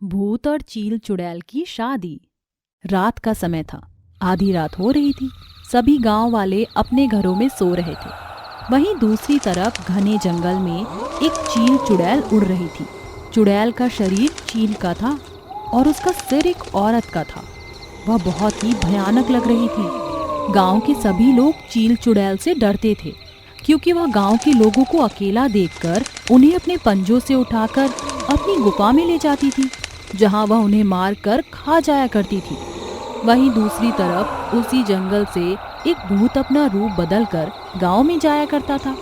भूत और चील चुड़ैल की शादी। रात का समय था। आधी रात हो रही थी। सभी गांव वाले अपने घरों में सो रहे थे। वहीं दूसरी तरफ घने जंगल में एक चील चुड़ैल उड़ रही थी। चुड़ैल का शरीर चील का था और उसका सिर एक औरत का था। वह बहुत ही भयानक लग रही थी। गांव के सभी लोग चील चुड़ैल से डरते थे, क्योंकि वह गांव के लोगों को अकेला देखकर उन्हें अपने पंजों से उठाकर अपनी गुफा में ले जाती थी, जहां वह उन्हें मार कर खा जाया करती थी। वहीं दूसरी तरफ उसी जंगल से एक भूत अपना रूप बदलकर गांव में जाया करता था।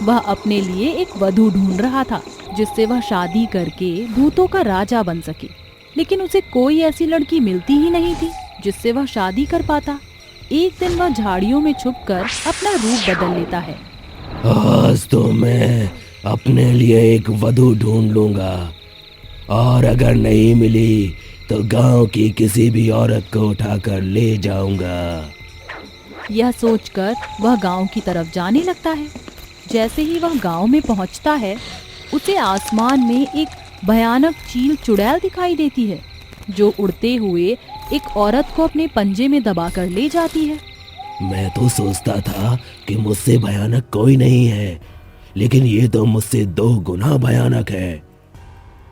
वह अपने लिए एक वधू ढूंढ रहा था, जिससे वह शादी करके भूतों का राजा बन सके। लेकिन उसे कोई ऐसी लड़की मिलती ही नहीं थी जिससे वह शादी कर पाता। एक दिन वह झाड़ियों में छुपकर अपना रूप बदल लेता है। आज तो मैं अपने लिए एक वधू ढूंढ लूंगा, और अगर नहीं मिली तो गांव की किसी भी औरत को उठाकर ले जाऊंगा। यह सोचकर वह गांव की तरफ जाने लगता है। जैसे ही वह गांव में पहुंचता है, उसे आसमान में एक भयानक चील चुड़ैल दिखाई देती है, जो उड़ते हुए एक औरत को अपने पंजे में दबाकर ले जाती है। मैं तो सोचता था कि मुझसे भयानक कोई नहीं है, लेकिन ये तो मुझसे 2 गुना भयानक है।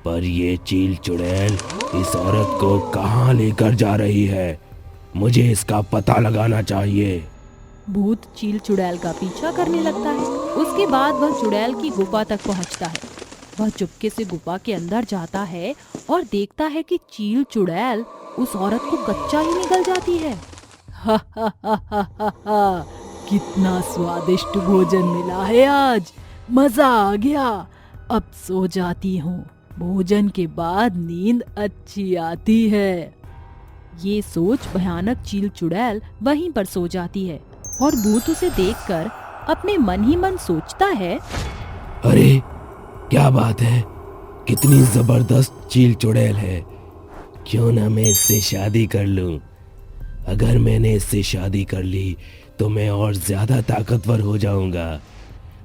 पर ये चील चुड़ैल इस औरत को कहाँ लेकर जा रही है? मुझे इसका पता लगाना चाहिए। भूत चील चुड़ैल का पीछा करने लगता है। उसके बाद वह चुड़ैल की गुफा तक पहुंचता है। वह चुपके से गुफा के अंदर जाता है और देखता है कि चील चुड़ैल उस औरत को कच्चा ही निगल जाती है। हा हा हा हा हा हा, कितना स्वादिष्ट भोजन मिला है आज, मजा आ गया। अब सो जाती हूँ, भोजन के बाद नींद अच्छी आती है। ये सोच भयानक चील चुड़ैल वहीं पर सो जाती है और भूत उसे देखकर अपने मन ही मन सोचता है, अरे क्या बात है, कितनी जबरदस्त चील चुड़ैल है। क्यों ना मैं इससे शादी कर लूं। अगर मैंने इससे शादी कर ली तो मैं और ज्यादा ताकतवर हो जाऊंगा,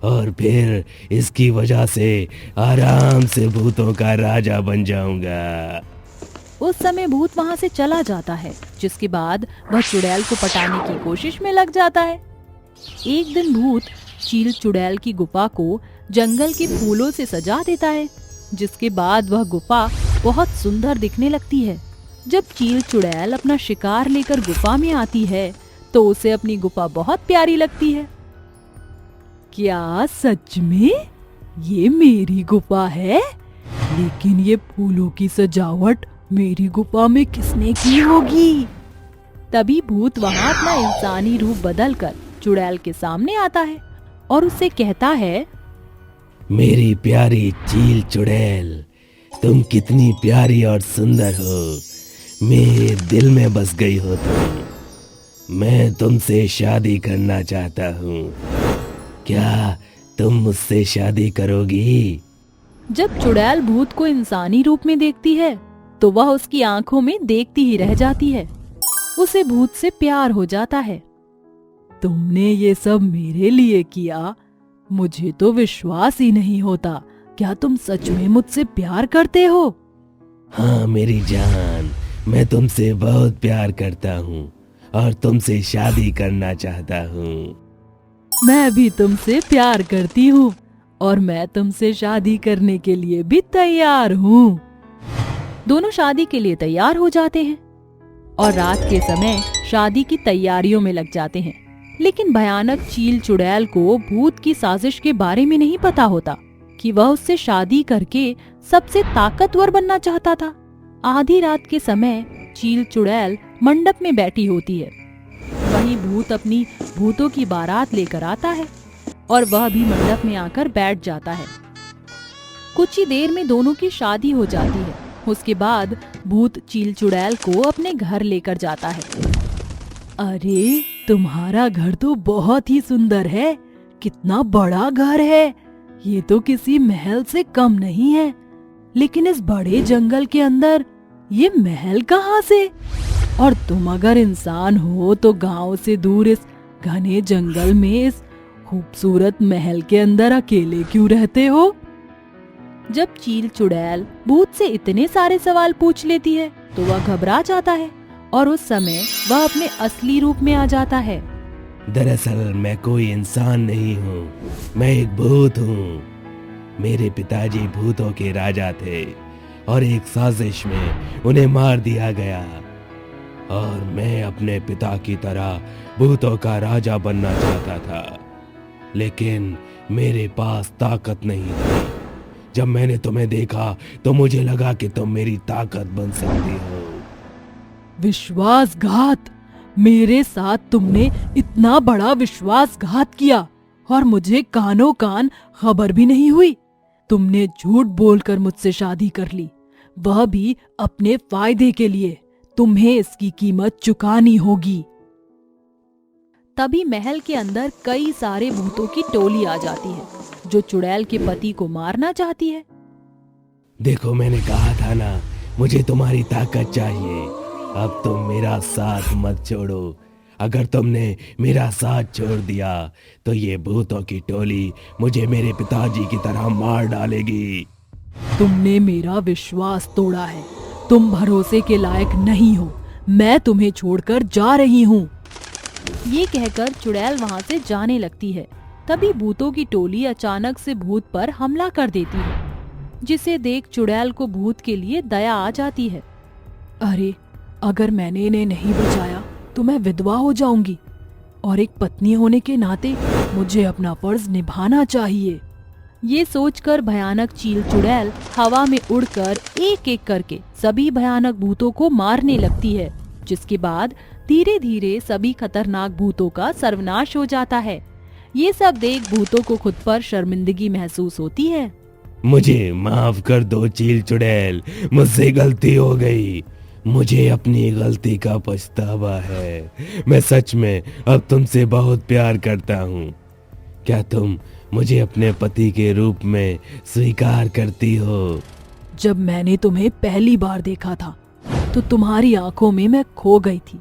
और फिर इसकी वजह से आराम से भूतों का राजा बन जाऊंगा। उस समय भूत वहां से चला जाता है, जिसके बाद वह चुड़ैल को पटाने की कोशिश में लग जाता है। एक दिन भूत चील चुड़ैल की गुफा को जंगल के फूलों से सजा देता है, जिसके बाद वह गुफा बहुत सुंदर दिखने लगती है। जब चील चुड़ैल अपना शिकार लेकर गुफा में आती है, तो उसे अपनी गुफा बहुत प्यारी लगती है। क्या सच में ये मेरी गुफा है? लेकिन ये फूलों की सजावट मेरी गुफा में किसने की होगी? तभी भूत वहां अपना इंसानी रूप बदलकर चुड़ैल के सामने आता है और उससे कहता है, मेरी प्यारी चील चुड़ैल, तुम कितनी प्यारी और सुंदर हो। मेरे दिल में बस गई हो तुम। मैं तुमसे शादी करना चाहता हूँ। क्या तुम मुझसे शादी करोगी? जब चुड़ैल भूत को इंसानी रूप में देखती है, तो वह उसकी आंखों में देखती ही रह जाती है। उसे भूत से प्यार हो जाता है। तुमने ये सब मेरे लिए किया? मुझे तो विश्वास ही नहीं होता। क्या तुम सच में मुझसे प्यार करते हो? हाँ मेरी जान, मैं तुमसे बहुत प्यार करता हूँ और तुमसे शादी करना चाहता हूँ। मैं भी तुमसे प्यार करती हूँ और मैं तुमसे शादी करने के लिए भी तैयार हूँ। दोनों शादी के लिए तैयार हो जाते हैं और रात के समय शादी की तैयारियों में लग जाते हैं। लेकिन भयानक चील चुड़ैल को भूत की साजिश के बारे में नहीं पता होता कि वह उससे शादी करके सबसे ताकतवर बनना चाहता था। आधी रात के समय चील चुड़ैल मंडप में बैठी होती है। वहीं भूत अपनी भूतों की बारात लेकर आता है और वह भी मंडप में आकर बैठ जाता है। कुछ ही देर में दोनों की शादी हो जाती है। उसके बाद भूत चील चुड़ैल को अपने घर लेकर जाता है। अरे तुम्हारा घर तो बहुत ही सुंदर है। कितना बड़ा घर है। ये तो किसी महल से कम नहीं है। लेकिन इस बड़े जंगल के अंदर ये महल कहाँ से? और तुम अगर इंसान हो तो गांव से दूर इस घने जंगल में इस खूबसूरत महल के अंदर अकेले क्यों रहते हो? जब चील चुड़ैल भूत से इतने सारे सवाल पूछ लेती है तो वह घबरा जाता है और उस समय वह अपने असली रूप में आ जाता है। दरअसल मैं कोई इंसान नहीं हूँ, मैं एक भूत हूँ। मेरे पिताजी भूतों के राजा थे और एक साजिश में उन्हें मार दिया गया और मैं अपने पिता की तरह भूतों का राजा बनना चाहता था, लेकिन मेरे पास ताकत नहीं थी। जब मैंने तुम्हें देखा तो मुझे लगा कि तुम मेरी ताकत बन सकती हो। विश्वासघात! मेरे साथ तुमने इतना बड़ा विश्वासघात किया और मुझे कानों कान खबर भी नहीं हुई। तुमने झूठ बोलकर मुझसे शादी कर ली, वह भी अपने फायदे के लिए। तुम्हें इसकी कीमत चुकानी होगी। तभी महल के अंदर कई सारे भूतों की टोली आ जाती है जो चुड़ैल के पति को मारना चाहती है। देखो, मैंने कहा था ना, मुझे तुम्हारी ताकत चाहिए। अब तुम मेरा साथ मत छोड़ो। अगर तुमने मेरा साथ छोड़ दिया तो ये भूतों की टोली मुझे मेरे पिताजी की तरह मार डालेगी। तुमने मेरा विश्वास तोड़ा है, तुम भरोसे के लायक नहीं हो। मैं तुम्हें छोड़कर जा रही हूँ। ये कहकर चुड़ैल वहाँ से जाने लगती है। तभी भूतों की टोली अचानक से भूत पर हमला कर देती है, जिसे देख चुड़ैल को भूत के लिए दया आ जाती है। अरे, अगर मैंने इन्हें नहीं बचाया तो मैं विधवा हो जाऊंगी और एक पत्नी होने के नाते मुझे अपना फर्ज निभाना चाहिए। ये सोचकर भयानक चील चुड़ैल हवा में उड़कर एक एक करके सभी भयानक भूतों को मारने लगती है, जिसके बाद धीरे धीरे सभी खतरनाक भूतों का सर्वनाश हो जाता है। ये सब देख भूतों को खुद पर शर्मिंदगी महसूस होती है। मुझे माफ कर दो चील चुड़ैल, मुझसे गलती हो गई। मुझे अपनी गलती का पछतावा है। मैं सच में अब तुमसे बहुत प्यार करता हूँ। क्या तुम मुझे अपने पति के रूप में स्वीकार करती हो? जब मैंने तुम्हें पहली बार देखा था तो तुम्हारी आंखों में मैं खो गई थी,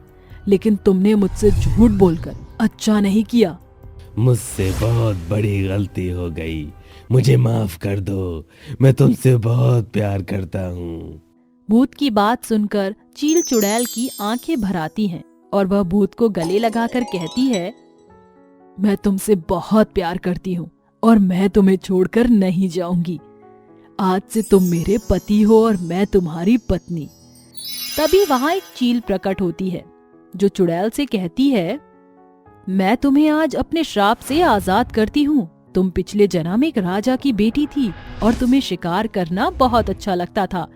लेकिन तुमने मुझसे झूठ बोलकर अच्छा नहीं किया। मुझसे बहुत बड़ी गलती हो गई, मुझे माफ कर दो। मैं तुमसे बहुत प्यार करता हूँ। भूत की बात सुनकर चील चुड़ैल की आंखें भर आती हैं और वह भूत को गले लगाकर कहती है, मैं तुमसे बहुत प्यार करती हूँ और मैं तुम्हें छोड़कर नहीं जाऊंगी। आज से तुम मेरे पति हो और मैं तुम्हारी पत्नी। तभी वहाँ एक चील प्रकट होती है जो चुड़ैल से कहती है, मैं तुम्हें आज अपने श्राप से आजाद करती हूँ। तुम पिछले जन्म एक राजा की बेटी थी और तुम्हें शिकार करना बहुत अच्छा लगता था।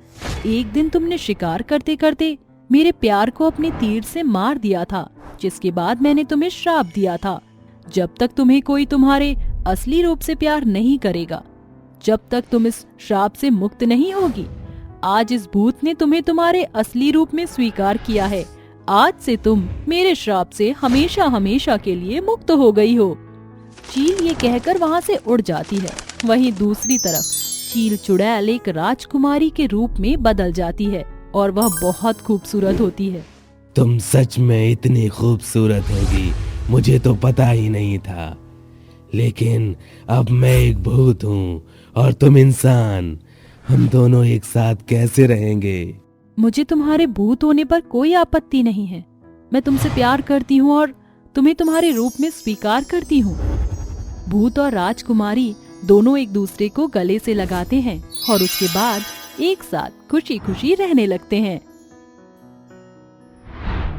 एक दिन तुमने शिकार करते करते मेरे प्यार को अपने तीर से मार दिया था, जिसके बाद मैंने तुम्हें श्राप दिया था, जब तक तुम्हें कोई तुम्हारे असली रूप से प्यार नहीं करेगा, जब तक तुम इस श्राप से मुक्त नहीं होगी। आज इस भूत ने तुम्हें तुम्हारे असली रूप में स्वीकार किया है। आज से तुम मेरे श्राप से हमेशा हमेशा के लिए मुक्त हो गई हो। चील ये कहकर वहाँ से उड़ जाती है। वहीं दूसरी तरफ चील चुड़ैल एक राजकुमारी के रूप में बदल जाती है और वह बहुत खूबसूरत होती है। तुम सच में इतनी खूबसूरत होगी, मुझे तो पता ही नहीं था। लेकिन अब मैं एक भूत हूँ और तुम इंसान। हम दोनों एक साथ कैसे रहेंगे? मुझे तुम्हारे भूत होने पर कोई आपत्ति नहीं है। मैं तुमसे प्यार करती हूँ और तुम्हें तुम्हारे रूप में स्वीकार करती हूँ। भूत और राजकुमारी दोनों एक दूसरे को गले से लगाते हैं और उसके बाद एक साथ खुशी खुशी रहने लगते हैं।